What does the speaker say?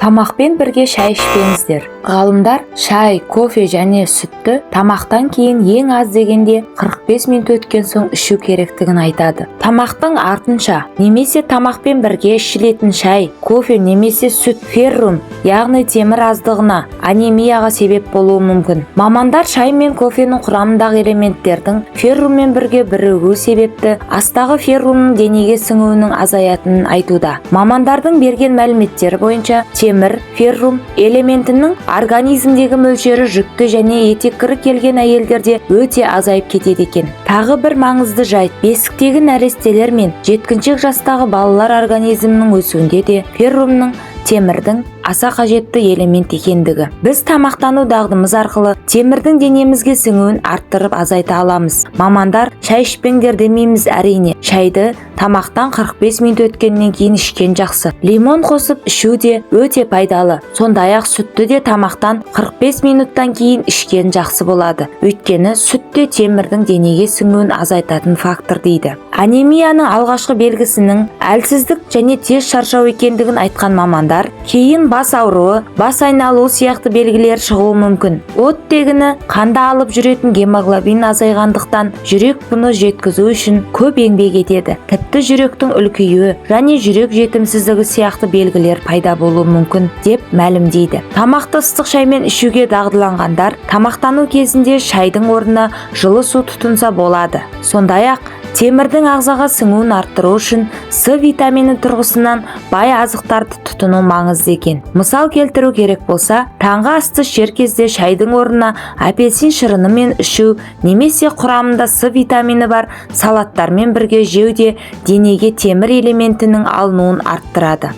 Тамақпен бірге шай ішпеңіздер. Ғалымдар шай, кофе және сүтті тамақтан кейін ең аз дегенде 45 минут өткен соң ішу керектігін айтады. Тамақтың артынша немесе тамақпен бірге ішілетін шай, кофе немесе сүт феррум, яғни темір аздығына, анемияға себеп болуы мүмкін. Мамандар шай мен кофенің құрамындағы элементтердің ферруммен бірге бірігуі себепті астағы феррумның денеге сіңуінің азаятынын айтуда. Мамандардың берген мәліметтері бойынша темір, феррум элементінің организмдегі мөлшері жүкті және етеккірі келген әйелдерде өте азайып кетеді екен. Тағы бір маңызды жайт, бесіктегі нәрестелер мен жеткіншек жастағы балалар организмінің өсуінде де феррумның темірдің аса қажетті элемент екендігі. Біз тамақтану дағдымыз арқылы темірдің денемізге сіңуін арттырып азайта аламыз. Мамандар шай ішпеңдер демейміз әрине. Шайды тамақтан 45 минут өткеннен кейін ішкен жақсы. Лимон қосып ішу де өте пайдалы. Сондай-ақ сүтті де тамақтан 45 минуттан кейін ішкен жақсы болады. Өйткені сүтте темірдің денеге сіңуін азайтатын фактор дейді. Анемияның алғашқы белгісінің әлсіздік және тез шаршау екендігін айтқан мамандар, кейін бас ауруы, бас айналуы сияқты белгілер шығуы мүмкін. Оттегіні қанда алып жүретін гемоглобин азайғандықтан жүрек бұны жеткізу үшін көп еңбек етеді. Тіпті жүректің үлкеюі және жүрек жетімсіздігі сияқты белгілер пайда болуы мүмкін деп мәлімдейді. Тамақты ыстық шаймен ішуге дағдыланғандар тамақтану кезінде шайдың орнына жылы су тұтынса болады. Сондай-ақ темірдің ағзаға сіңуін арттыру үшін С витамині тұрғысынан бай азықтарды тұтыну маңызды екен. Мысал келтіру керек болса, таңғы асты ішер кезде шайдың орнына апельсин шырынымен ішу немесе құрамында С витамині бар салаттармен бірге жеу де денеге темір элементінің алынуын арттырады.